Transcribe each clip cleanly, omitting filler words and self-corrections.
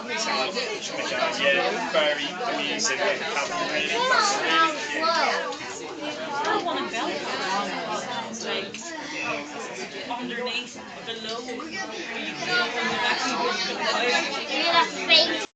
Yeah, very amusing and really fun. I want a belt like underneath, below, where you can actually just go out.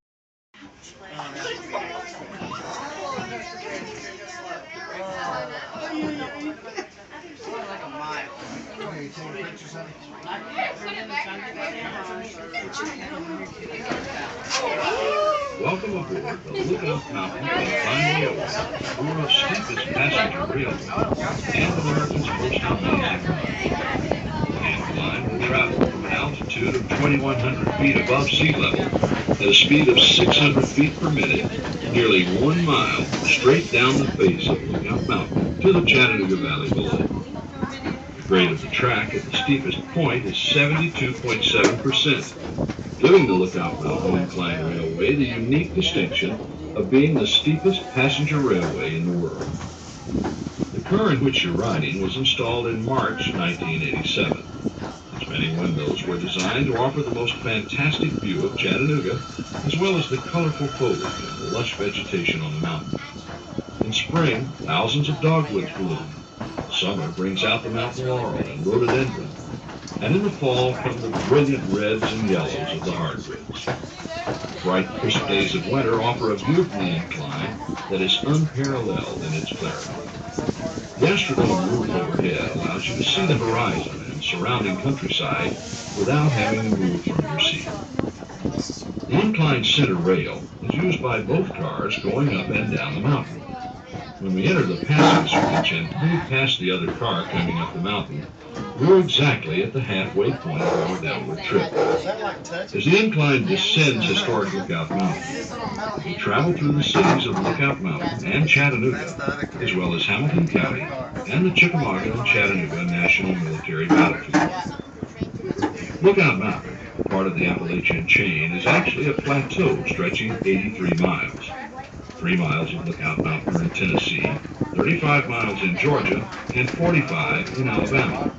Welcome aboard the Lookout Mountain Incline Railway, the world's steepest passenger railway, and America's most amazing ride. The Incline will travel from an altitude of 2,100 feet above sea level at a speed of 600 feet per minute, nearly 1 mile straight down the face of Lookout Mountain to the Chattanooga Valley below. The grade of the track at the steepest point is 72.7%. Giving the Lookout Mountain Incline Railway the unique distinction of being the steepest passenger railway in the world. The car in which you're riding was installed in March 1987. Its many windows were designed to offer the most fantastic view of Chattanooga, as well as the colorful foliage and the lush vegetation on the mountain. In spring, thousands of dogwoods bloom. Summer brings out the mountain laurel and rhododendron. And in the fall come the brilliant reds and yellows of the hardwoods. The bright, crisp days of winter offer a view from the incline that is unparalleled in its clarity. The astrodome roof overhead allows you to see the horizon and surrounding countryside without having to move from your seat. The incline center rail is used by both cars going up and down the mountain. When we enter the passing switch and move past the other car coming up the mountain, we're exactly at the halfway point of our downward trip. As the incline descends historic Lookout Mountain, we travel through the cities of Lookout Mountain and Chattanooga, as well as Hamilton County and the Chickamauga and Chattanooga National Military Battlefield. Lookout Mountain, part of the Appalachian chain, is actually a plateau stretching 83 miles. 3 miles of Lookout Mountain are in Tennessee, 35 miles in Georgia, and 45 in Alabama.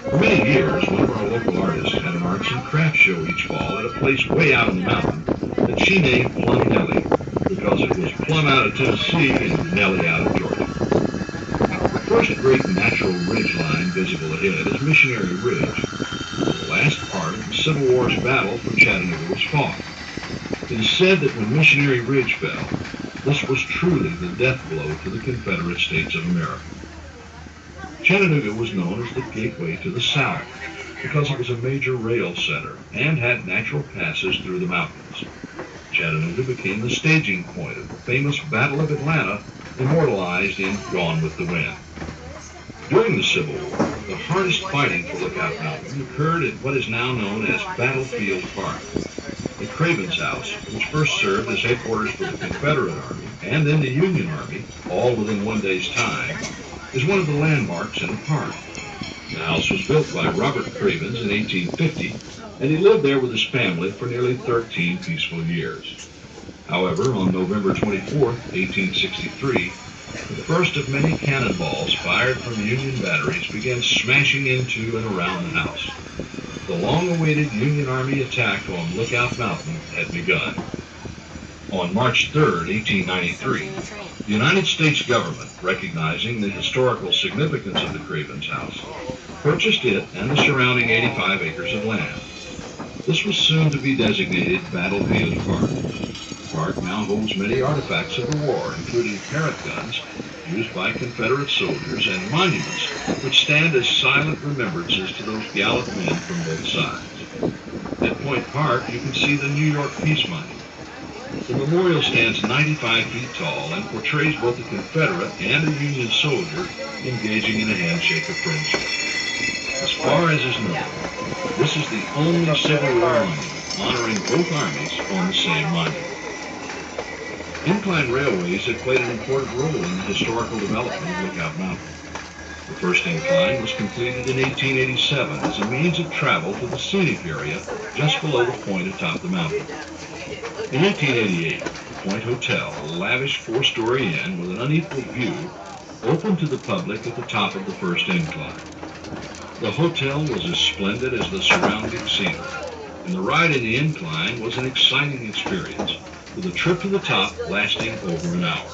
For many years, one of our local artists had an arts and crafts show each fall at a place way out on the mountain that she named Plum Nellie, because it was plum out of Tennessee and Nellie out of Georgia. The first great natural ridge line visible ahead is Missionary Ridge, the last part of the Civil War's battle for Chattanooga was fought. It is said that when Missionary Ridge fell, this was truly the death blow to the Confederate States of America. Chattanooga was known as the gateway to the South because it was a major rail center and had natural passes through the mountains. Chattanooga became the staging point of the famous Battle of Atlanta, immortalized in Gone with the Wind. During the Civil War, the hardest fighting for Lookout Mountain occurred at what is now known as Battlefield Park. The Craven's House, which first served as headquarters for the Confederate Army and then the Union Army, all within one day's time, is one of the landmarks in the park. The house was built by Robert Cravens in 1850, and he lived there with his family for nearly 13 peaceful years. However, on November 24, 1863, the first of many cannonballs fired from Union batteries began smashing into and around the house. The long-awaited Union Army attack on Lookout Mountain had begun. On March 3, 1893, the United States government, recognizing the historical significance of the Cravens House, purchased it and the surrounding 85 acres of land. This was soon to be designated Battlefield Park. The park now holds many artifacts of the war, including parrot guns used by Confederate soldiers and monuments which stand as silent remembrances to those gallant men from both sides. At Point Park, you can see the New York Peace Monument. The memorial stands 95 feet tall and portrays both a Confederate and a Union soldier engaging in a handshake of friendship. As far as is known, this is the only Civil War monument honoring both armies on the same monument. Incline railways have played an important role in the historical development of Lookout Mountain. The first incline was completed in 1887 as a means of travel to the scenic area just below the point atop the mountain. In 1888, the Point Hotel, a lavish 4-story inn with an unequal view, opened to the public at the top of the first incline. The hotel was as splendid as the surrounding scenery. and the ride in the Incline was an exciting experience, with a trip to the top lasting over an hour.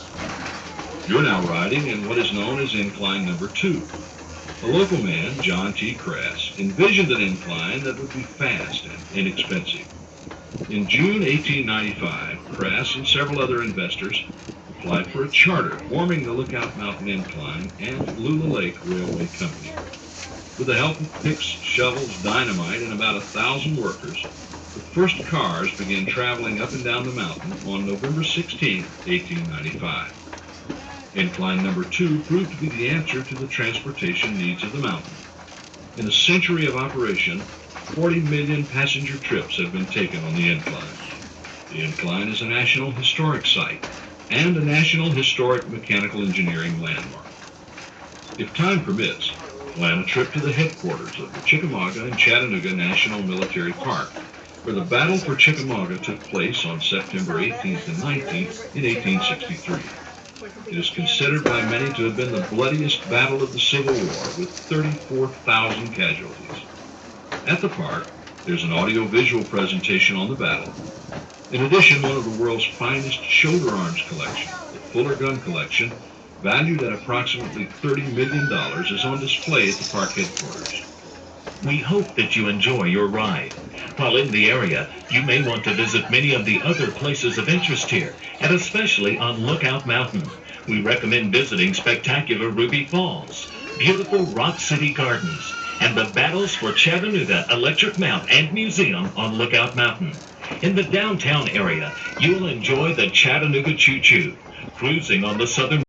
You're now riding in what is known as Incline number 2. A local man, John T. Crass, envisioned an incline that would be fast and inexpensive. In June 1895, Crass and several other investors applied for a charter forming the Lookout Mountain Incline and Lula Lake Railway Company. With the help of picks, shovels, dynamite, and about 1,000 workers, the first cars began traveling up and down the mountain on November 16, 1895. Incline number 2 proved to be the answer to the transportation needs of the mountain. In a century of operation, 40 million passenger trips have been taken on the Incline. The Incline is a National Historic Site and a National Historic Mechanical Engineering Landmark. If time permits, plan a trip to the headquarters of the Chickamauga and Chattanooga National Military Park, where the Battle for Chickamauga took place on September 18th and 19th in 1863. It is considered by many to have been the bloodiest battle of the Civil War, with 34,000 casualties. At the park, there's an audio-visual presentation on the battle. In addition, one of the world's finest shoulder arms collection, the Fuller Gun Collection, valued at approximately $30 million, is on display at the park headquarters. We hope that you enjoy your ride. While in the area, you may want to visit many of the other places of interest here, and especially on Lookout Mountain. We recommend visiting spectacular Ruby Falls, beautiful Rock City Gardens, and the Battles for Chattanooga Electric Mount and Museum on Lookout Mountain. In the downtown area, you'll enjoy the Chattanooga Choo Choo, cruising on the southern